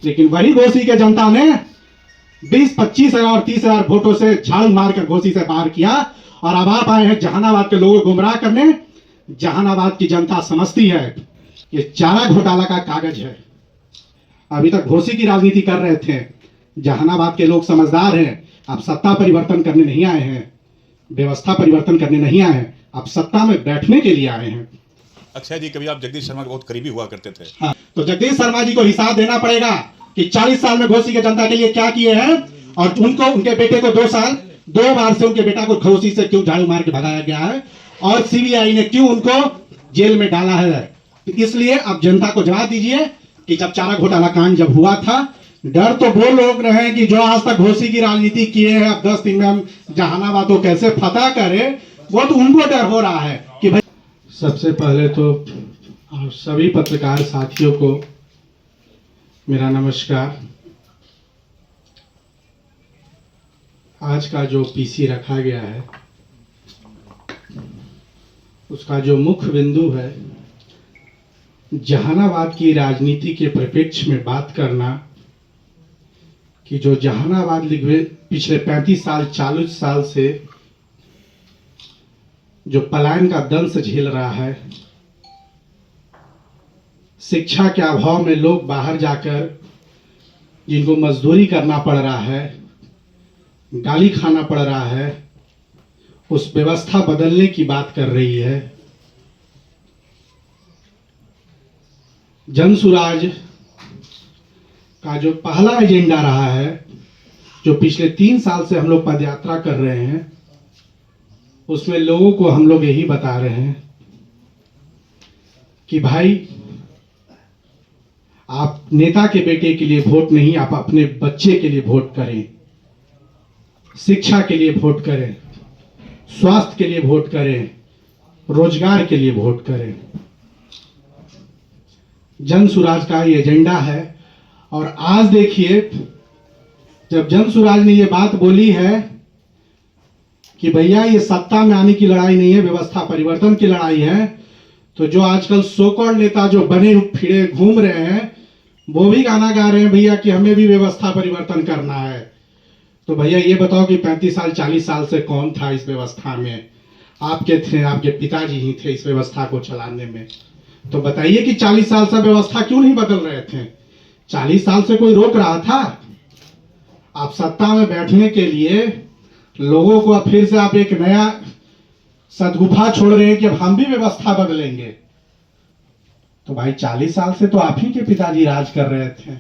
लेकिन वही घोसी के जनता ने 20-25 और 30,000 वोटों से झाड़ू मारकर घोसी से बाहर किया। और अब आप आए हैं जहानाबाद के लोगों को गुमराह करने। जहानाबाद की जनता समझती है ये चारा घोटाला का कागज है। अभी तक घोसी की राजनीति कर रहे थे, जहानाबाद के लोग समझदार हैं। आप सत्ता परिवर्तन करने नहीं आए हैं, व्यवस्था परिवर्तन करने नहीं आए हैं, आप सत्ता में बैठने के लिए आए हैं। अक्षय जी, कभी आप जगदीश शर्मा के बहुत करीबी हुआ करते थे। हाँ, तो जगदीश शर्मा जी को हिसाब देना पड़ेगा कि 40 साल में घोसी के जनता के लिए क्या किए हैं, और उनको, उनके बेटे को 2 बार से उनके बेटा को घोसी से क्यों झाड़ू मार के भगाया गया है, और सीबीआई ने क्यों उनको जेल में डाला है। तो इसलिए अब जनता को जवाब दीजिए कि जब चारा घोटाला कांड जब हुआ था, डर तो वो लोग रहे कि जो आज तक घोसी की राजनीति किए हैं, अब 10 दिन में हम जहानाबाद को कैसे फतह करें, वो तो उनको डर हो रहा है कि भाई। सबसे पहले तो आप सभी पत्रकार साथियों को मेरा नमस्कार। आज का जो पीसी रखा गया है उसका जो मुख्य बिंदु है जहानाबाद की राजनीति के परिप्रेक्ष्य में बात करना कि जो जहानाबाद पिछले 35 साल 40 साल से जो पलायन का दंश झेल रहा है, शिक्षा के अभाव में लोग बाहर जाकर जिनको मजदूरी करना पड़ रहा है, गाली खाना पड़ रहा है, उस व्यवस्था बदलने की बात कर रही है। जनसुराज का जो पहला एजेंडा रहा है, जो पिछले 3 साल से हम लोग पदयात्रा कर रहे हैं, उसमें लोगों को हम लोग यही बता रहे हैं कि भाई आप नेता के बेटे के लिए वोट नहीं, आप अपने बच्चे के लिए वोट करें, शिक्षा के लिए वोट करें, स्वास्थ्य के लिए वोट करें, रोजगार के लिए वोट करें। जनसुराज का ये एजेंडा है। और आज देखिए, जब जनसुराज ने ये बात बोली है कि भैया ये सत्ता में आने की लड़ाई नहीं है, व्यवस्था परिवर्तन की लड़ाई है, तो जो आजकल सोकॉल्ड नेता जो बने फिरे घूम रहे हैं, वो भी गाना गा रहे हैं भैया कि हमें भी व्यवस्था परिवर्तन करना है। तो भैया ये बताओ कि 35 साल 40 साल से कौन था इस व्यवस्था में? आपके थे, आपके पिताजी ही थे इस व्यवस्था को चलाने में। तो बताइए कि 40 साल से व्यवस्था क्यों नहीं बदल रहे थे? 40 साल से कोई रोक रहा था? आप सत्ता में बैठने के लिए लोगों को फिर से आप एक नया सदगुफा छोड़ रहे हैं कि अब हम भी व्यवस्था बदलेंगे। तो भाई 40 साल से तो आप ही के पिताजी राज कर रहे थे,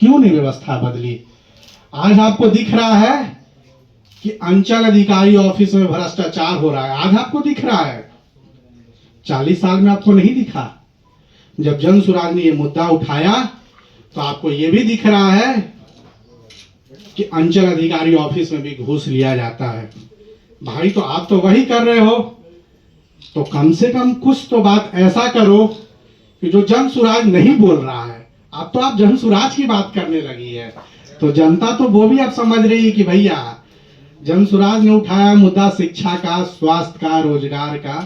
क्यों नहीं व्यवस्था बदली? आज आपको दिख रहा है कि अंचल अधिकारी ऑफिस में भ्रष्टाचार हो रहा है, आज आपको दिख रहा है, 40 साल में आपको नहीं दिखा। जब जनसुराज ने ये मुद्दा उठाया तो आपको ये भी दिख रहा है कि अंचल अधिकारी ऑफिस में भी घूस लिया जाता है। भाई तो आप तो वही कर रहे हो, तो कम से कम कुछ तो बात ऐसा करो कि जो जनसुराज नहीं बोल रहा है। अब तो आप जनसुराज की बात करने लगी है, तो जनता तो वो भी अब समझ रही है कि भैया जनसुराज ने उठाया मुद्दा शिक्षा का, स्वास्थ्य का, रोजगार का,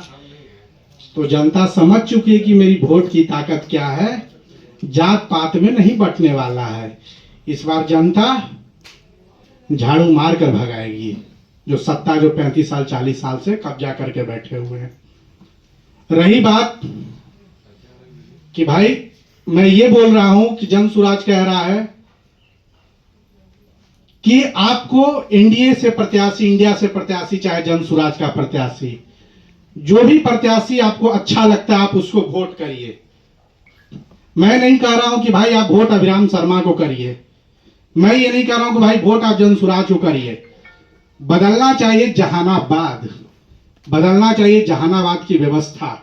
तो जनता समझ चुकी है कि मेरी वोट की ताकत क्या है, जात पात में नहीं बंटने वाला है। इस बार जनता झाड़ू मार कर भगाएगी जो सत्ता जो 35 साल 40 साल से कब्जा करके बैठे हुए हैं। रही बात कि भाई मैं ये बोल रहा हूं कि जनसुराज कह रहा है कि आपको एनडीए से प्रत्याशी, इंडिया से प्रत्याशी, चाहे जनसुराज का प्रत्याशी, जो भी प्रत्याशी आपको अच्छा लगता है आप उसको वोट करिए। मैं नहीं कह रहा हूं कि भाई आप वोट अभिराम शर्मा को करिए, मैं ये नहीं कह रहा हूं कि भाई वोट आप जनसुराज को करिए। बदलना चाहिए जहानाबाद, बदलना चाहिए जहानाबाद की व्यवस्था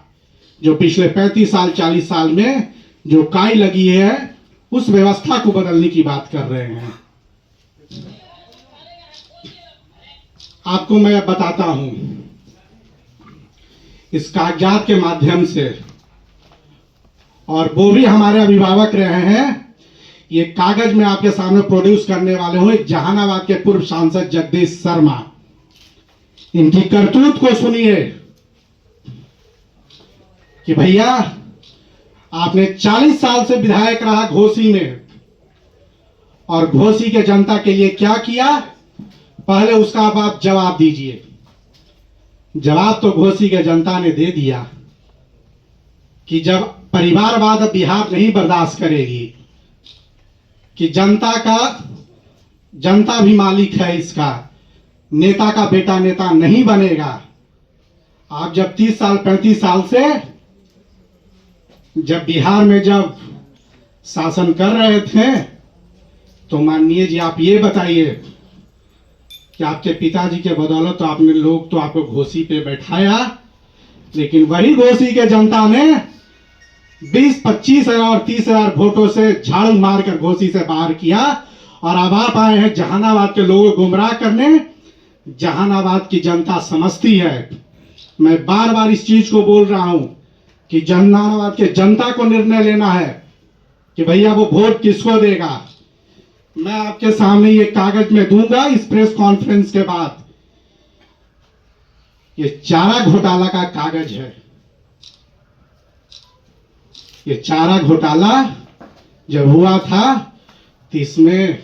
जो पिछले 35 साल 40 साल में जो काई लगी है, उस व्यवस्था को बदलने की बात कर रहे हैं। आपको मैं बताता हूं इस कागजात के माध्यम से, और वो भी हमारे अभिभावक रहे हैं। ये कागज मैं आपके सामने प्रोड्यूस करने वाले हूं। जहानाबाद के पूर्व सांसद जगदीश शर्मा, इनकी करतूत को सुनिए कि भैया आपने 40 साल से विधायक रहा घोसी में, और घोसी के जनता के लिए क्या किया, पहले उसका अब आप जवाब दीजिए। जवाब तो घोसी के जनता ने दे दिया कि जब परिवारवाद अब बिहार नहीं बर्दाश्त करेगी, कि जनता भी मालिक है इसका, नेता का बेटा नेता नहीं बनेगा। आप जब 30 साल 35 साल से जब बिहार में जब शासन कर रहे थे, तो माननीय जी आप ये बताइए कि आपके पिताजी के बदौलत तो आपने लोग तो आपको घोसी पे बैठाया, लेकिन वही घोसी के जनता ने 20-25 और 30,000 वोटों से झाड़ू मारकर घोसी से बाहर किया, और अब आप आए हैं जहानाबाद के लोगों को गुमराह करने। जहानाबाद की जनता समझती है, मैं बार बार इस चीज को बोल रहा हूं कि जहानाबाद के जनता को निर्णय लेना है कि भैया वो वोट किसको देगा। मैं आपके सामने ये कागज में दूंगा इस प्रेस कॉन्फ्रेंस के बाद। ये चारा घोटाला का कागज है। ये चारा घोटाला जब हुआ था तो इसमें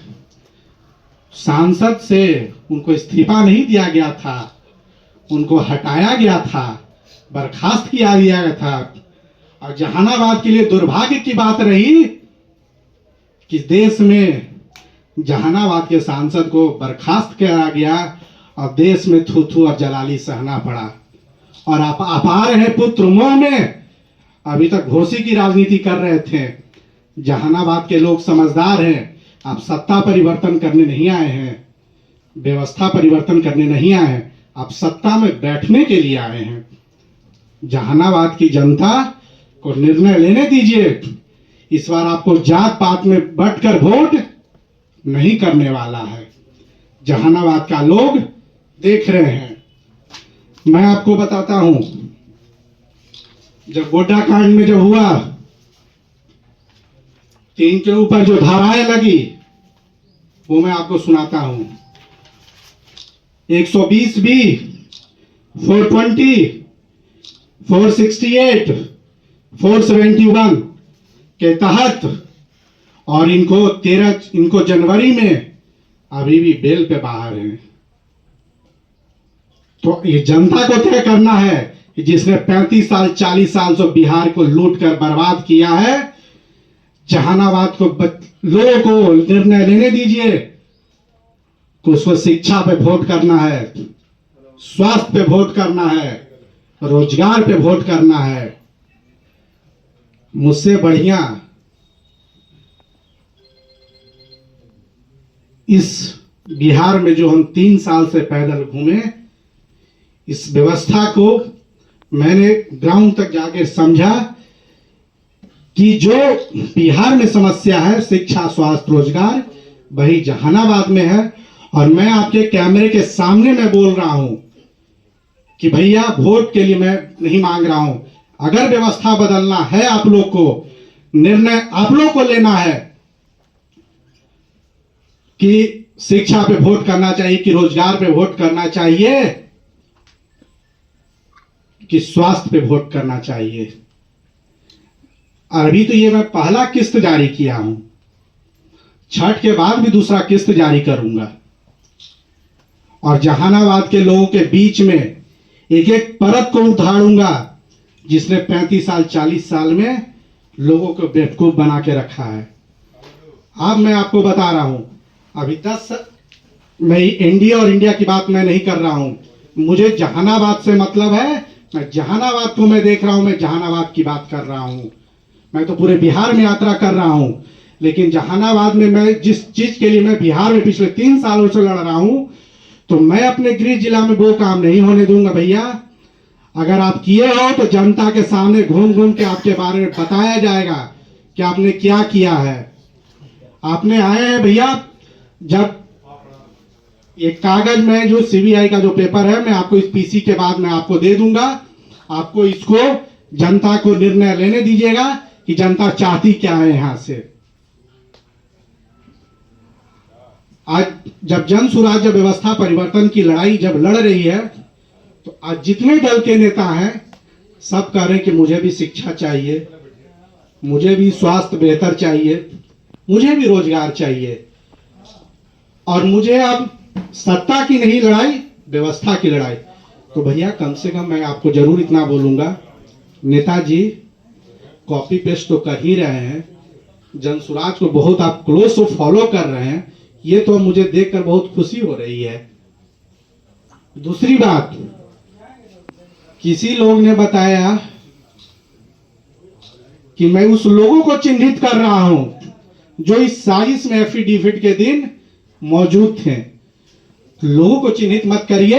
सांसद से उनको इस्तीफा नहीं दिया गया था, उनको हटाया गया था, बर्खास्त किया दिया गया था। और जहानाबाद के लिए दुर्भाग्य की बात रही कि देश में जहानाबाद के सांसद को बर्खास्त किया गया और देश में थू और जलाली सहना पड़ा। और आप आ रहे हैं पुत्र मोह में, अभी तक घोसी की राजनीति कर रहे थे। जहानाबाद के लोग समझदार हैं, आप सत्ता परिवर्तन करने नहीं आए हैं, व्यवस्था परिवर्तन करने नहीं आए हैं, आप सत्ता में बैठने के लिए आए हैं। जहानाबाद की जनता को निर्णय लेने दीजिए। इस बार आपको जात पात में बंटकर वोट नहीं करने वाला है। जहानाबाद का लोग देख रहे हैं। मैं आपको बताता हूं, जब गोड्डा कांड में जब हुआ, तो इनके ऊपर जो धाराएं लगी वो मैं आपको सुनाता हूं। 120 बी, 420, 468, 471 के तहत, और इनको जनवरी में अभी भी बेल पे बाहर हैं। तो ये जनता को तय करना है कि जिसने 35 साल 40 साल से बिहार को लूट कर बर्बाद किया है। जहानाबाद को लोगों को निर्णय लेने दीजिए कि उसको शिक्षा पे वोट करना है, स्वास्थ्य पे वोट करना है, रोजगार पे वोट करना है। मुझसे बढ़िया इस बिहार में जो हम 3 साल से पैदल घूमे, इस व्यवस्था को मैंने ग्राउंड तक जाकर समझा कि जो बिहार में समस्या है शिक्षा स्वास्थ्य रोजगार, वही जहानाबाद में है। और मैं आपके कैमरे के सामने मैं बोल रहा हूं कि भैया वोट के लिए मैं नहीं मांग रहा हूं। अगर व्यवस्था बदलना है, आप लोग को निर्णय आप लोग को लेना है कि शिक्षा पे वोट करना चाहिए, कि रोजगार पे वोट करना चाहिए, कि स्वास्थ्य पे वोट करना चाहिए। अभी तो ये मैं पहला किस्त जारी किया हूं, छठ के बाद भी दूसरा किस्त जारी करूंगा। और जहानाबाद के लोगों के बीच में एक एक परत को उठाड़ूंगा जिसने 35 साल 40 साल में लोगों को बेवकूफ बना के रखा है। अब मैं आपको बता रहा हूं, अभी 10 मैं एनडीए और इंडिया की बात मैं नहीं कर रहा हूं। मुझे जहानाबाद से मतलब है। मैं जहानाबाद को मैं देख रहा हूं, मैं जहानाबाद की बात कर रहा हूं। मैं तो पूरे बिहार में यात्रा कर रहा हूं, लेकिन जहानाबाद में मैं जिस चीज के लिए मैं बिहार में पिछले 3 सालों से लड़ रहा हूं, तो मैं अपने गृह जिला में वो काम नहीं होने दूंगा। भैया अगर आप किए हो तो जनता के सामने घूम घूम के आपके बारे में बताया जाएगा कि आपने क्या किया है। आपने आए हैं भैया, जब एक कागज में जो सीबीआई का जो पेपर है, मैं आपको इस पीसी के बाद मैं आपको दे दूंगा। आपको इसको जनता को निर्णय लेने दीजिएगा कि जनता चाहती क्या है। यहां से आज जब जन सुराज्य व्यवस्था परिवर्तन की लड़ाई जब लड़ रही है, तो आज जितने दल के नेता हैं सब कह रहे हैं कि मुझे भी शिक्षा चाहिए, मुझे भी स्वास्थ्य बेहतर चाहिए, मुझे भी रोजगार चाहिए, और मुझे अब सत्ता की नहीं लड़ाई, व्यवस्था की लड़ाई। तो भैया कम से कम मैं आपको जरूर इतना बोलूंगा, नेताजी कॉपी पेस्ट तो कर ही रहे हैं, जनसुराज को बहुत आप क्लोज से फॉलो कर रहे हैं, ये तो मुझे देखकर बहुत खुशी हो रही है। दूसरी बात, किसी लोग ने बताया कि मैं उस लोगों को चिन्हित कर रहा हूं जो इस साजिश में एफिडेविट के दिन मौजूद थे। लोगों को चिन्हित मत करिए,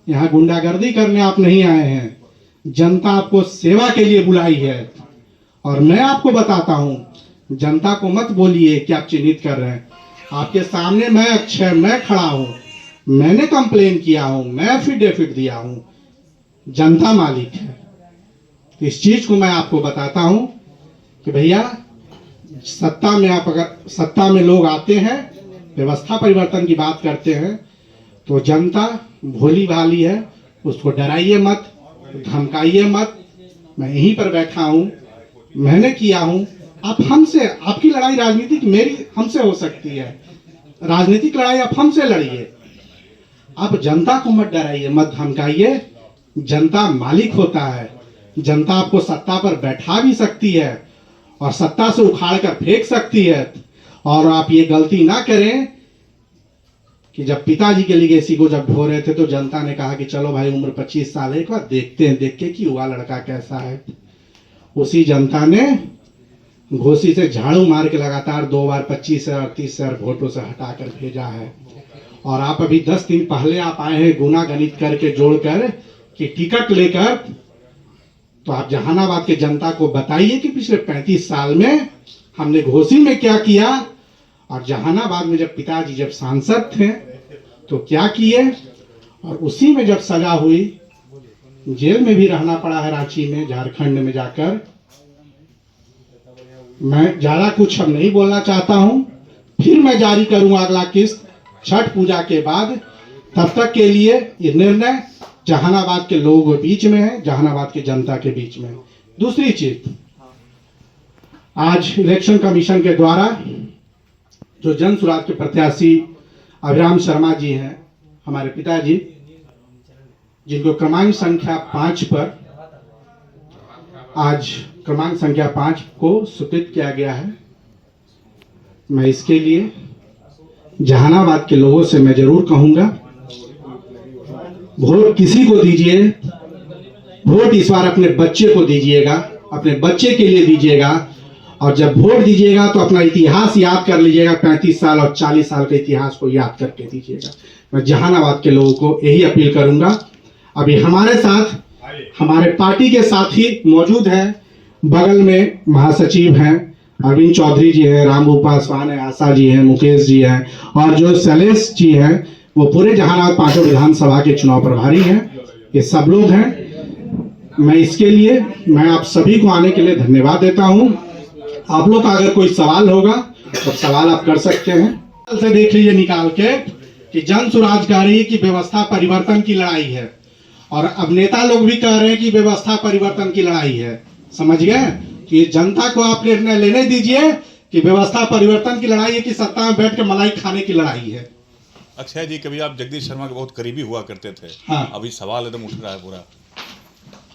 यहां गुंडागर्दी करने आप नहीं आए हैं, जनता आपको सेवा के लिए बुलाई है। और मैं आपको बताता हूं, जनता को मत बोलिए कि आप चिन्हित कर रहे हैं। आपके सामने मैं अक्षय मैं खड़ा हूं, मैंने कंप्लेन किया हूं, मैं एफिडेविट दिया हूं, जनता मालिक है। इस चीज को मैं आपको बताता हूं कि भैया सत्ता में आप अगर सत्ता में लोग आते हैं, व्यवस्था परिवर्तन की बात करते हैं, तो जनता भोली भाली है, उसको डराइए मत, धमकाइए मत। मैं यहीं पर बैठा हूं, मैंने किया हूं, आप हमसे, आपकी लड़ाई राजनीतिक मेरी हमसे हो सकती है, राजनीतिक लड़ाई आप हमसे लड़िए, आप जनता को मत डराइए मत धमकाइए। जनता मालिक होता है, जनता आपको सत्ता पर बैठा भी सकती है और सत्ता से उखाड़ कर फेंक सकती है। और आप ये गलती ना करें कि जब पिताजी के लीगेसी को जब ढो रहे थे तो जनता ने कहा कि चलो भाई उम्र 25 साल है, एक बार देखते हैं, देख के कि हुआ लड़का कैसा है। उसी जनता ने घोसी से झाड़ू मार के लगातार 2 बार 25,000-38,000 वोटों से हटाकर भेजा है। और आप अभी 10 दिन पहले आप आए हैं गुना गणित करके जोड़कर कि टिकट लेकर, तो आप जहानाबाद के जनता को बताइए कि पिछले 35 साल में हमने घोसी में क्या किया, और जहानाबाद में जब पिताजी जब सांसद थे तो क्या किए, और उसी में जब सजा हुई, जेल में भी रहना पड़ा है रांची में, झारखंड में जाकर। मैं ज्यादा कुछ अब नहीं बोलना चाहता हूं, फिर मैं जारी करूंगा अगला किस्त छठ पूजा के बाद। तब तक के लिए ये निर्णय जहानाबाद के लोगों के बीच में है, जहानाबाद के जनता के बीच में है। दूसरी चीज, आज इलेक्शन कमीशन के द्वारा जो जन सुराज के प्रत्याशी अभिराम शर्मा जी हैं, हमारे पिताजी, जिनको क्रमांक संख्या 5 पर आज क्रमांक संख्या 5 को स्वीकृत किया गया है। मैं इसके लिए जहानाबाद के लोगों से मैं जरूर कहूंगा, वोट किसी को दीजिए, वोट इस बार अपने बच्चे को दीजिएगा, अपने बच्चे के लिए दीजिएगा। और जब वोट दीजिएगा तो अपना इतिहास याद कर लीजिएगा, 35 साल और 40 साल के इतिहास को याद करके दीजिएगा। मैं जहानाबाद के लोगों को यही अपील करूंगा। अभी हमारे साथ हमारे पार्टी के साथी मौजूद हैं, बगल में महासचिव हैं अरविंद चौधरी जी हैं, रामू पासवान है, आशा जी हैं, मुकेश जी हैं, और जो शैलेश जी हैं वो पूरे जहानाबाद 5 विधानसभा के चुनाव प्रभारी हैं। ये सब लोग हैं। मैं इसके लिए मैं आप सभी को आने के लिए धन्यवाद देता हूं। आप लोग का अगर कोई सवाल होगा तो सवाल आप कर सकते हैं। से देख लीजिए निकाल के कि जन सुराजकारी की व्यवस्था परिवर्तन की लड़ाई है, और अब नेता लोग भी कह रहे हैं कि व्यवस्था परिवर्तन की लड़ाई है। समझ गए कि जनता को आप निर्णय लेने दीजिए कि व्यवस्था परिवर्तन की लड़ाई है कि सत्ता में बैठ के मलाई खाने की लड़ाई है। अक्षय जी, कभी आप जगदीश शर्मा के बहुत करीबी हुआ करते थे। हाँ। अभी सवाल एकदम उठ रहा है पूरा।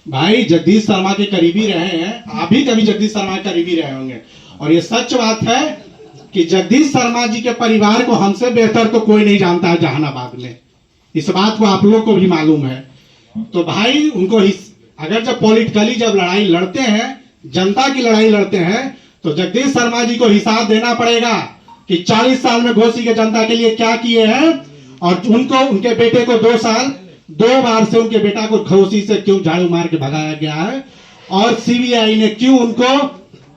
भाई जगदीश शर्मा के करीबी रहे हैं, आप भी कभी जगदीश शर्मा के करीबी रहे होंगे, और ये सच बात है कि जगदीश शर्मा जी के परिवार को हमसे बेहतर तो कोई नहीं जानता है जहानाबाद में। इस बात को आप लोग को भी मालूम है। तो भाई उनको अगर जब पॉलिटिकली जब लड़ाई लड़ते हैं, जनता की लड़ाई लड़ते हैं, तो जगदीश शर्मा जी को हिसाब देना पड़ेगा कि 40 साल में घोसी के जनता के लिए क्या किए हैं, और उनको उनके बेटे को 2 साल 2 बार से उनके बेटा को घोसी से क्यों झाड़ू मार के भगाया गया है, और सीबीआई ने क्यों उनको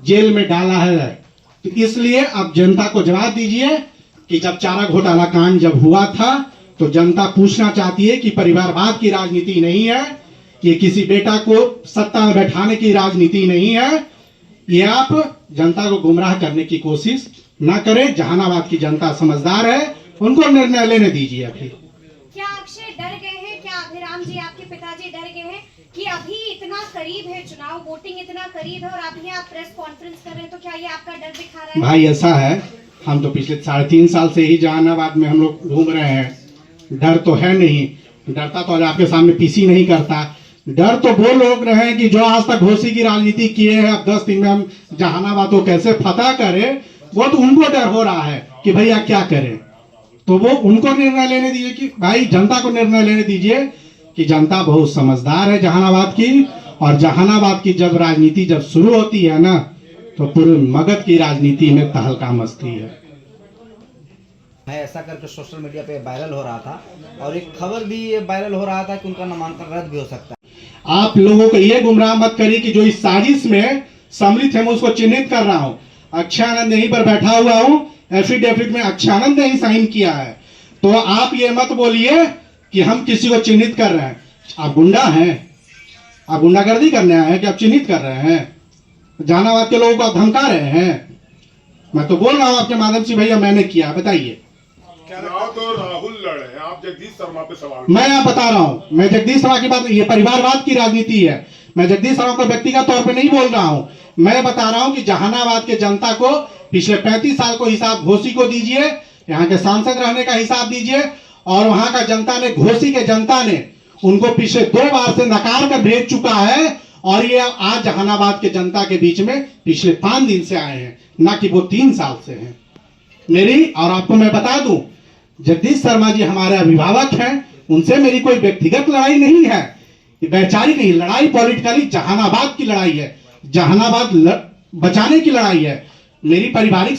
जेल में डाला है। तो इसलिए अब जनता को जवाब दीजिए कि जब चारा घोटाला कांड जब हुआ था तो जनता पूछना चाहती है कि परिवारवाद की राजनीति नहीं है, कि किसी बेटा को सत्ता में बैठाने की राजनीति नहीं है। ये आप जनता को गुमराह करने की कोशिश ना करें। जहानाबाद की जनता समझदार है, उनको निर्णय लेने दीजिए। अभी क्या अक्षय डर गए हैं? क्या अभिराम जी आपके पिताजी डर गए हैं कि अभी इतना करीब है चुनाव, वोटिंग इतना करीब है और अभी आप प्रेस कॉन्फ्रेंस कर रहे हैं, तो क्या ये आपका डर दिखा रहा है? भाई ऐसा है, हम तो पिछले 3.5 साल से ही जहानाबाद में हम लोग घूम रहे हैं। डर तो है नहीं, डरता तो आज आपके सामने पीसी नहीं करता। डर तो वो लोग रहे हैं कि जो आज तक घोसी की राजनीति किए हैं, अब 10 दिन में हम जहानाबाद को कैसे फतह करें, वो तो उनको डर हो रहा है कि भैया क्या करें। तो वो उनको निर्णय लेने दीजिए कि भाई जनता को निर्णय लेने दीजिए कि जनता बहुत समझदार है जहानाबाद की। और जहानाबाद की जब राजनीति जब शुरू होती है ना, तो पूरे मगध की राजनीति में तहलका मचती है। ऐसा करके सोशल मीडिया पे वायरल हो रहा था और एक खबर भी वायरल हो रहा था कि उनका नामांकन रद्द भी हो सकता है। आप लोगों को ये गुमराह मत करिए कि जो इस साजिश में सम्मिलित है मैं उसको चिन्हित कर रहा हूं। अक्षयानंद यहीं पर बैठा हुआ हूं, एफिडेविट में अक्षयानंद ने ही साइन किया है। तो आप ये मत बोलिए कि हम किसी को चिन्हित कर रहे हैं। आप गुंडा हैं, आप गुंडागर्दी करने आए हैं कि आप चिन्हित कर रहे हैं? जहानाबाद के लोगों को आप धमका रहे हैं? मैं तो बोल रहा हूं आपके माध्यम से, भैया मैंने किया, बताइए। चुनाव तो राहुल लड़े हैं, आप जगदीश शर्मा पे सवाल मैं आप बता रहा हूं, मैं जगदीश शर्मा की बात, ये परिवारवाद की राजनीति है। मैं जगदीश शर्मा को व्यक्तिगत तौर पे नहीं बोल रहा हूं। मैं बता रहा हूं कि जहानाबाद के जनता को पिछले 35 साल को हिसाब घोसी को दीजिए, यहाँ के सांसद रहने का हिसाब दीजिए। और वहां का जनता ने, घोसी के जनता ने उनको पिछले 2 बार से नकार कर भेज चुका है। और ये आज जहानाबाद के जनता के बीच में पिछले 5 दिन से आए हैं, ना कि वो 3 साल से हैं। मेरी और आपको मैं बता दूं, जगदीश शर्मा जी हमारे अभिभावक हैं, उनसे मेरी कोई व्यक्तिगत लड़ाई नहीं है, वैचारिक नहीं, लड़ाई पॉलिटिकली जहानाबाद की लड़ाई है, जहानाबाद बचाने की लड़ाई है। मेरी पारिवारिक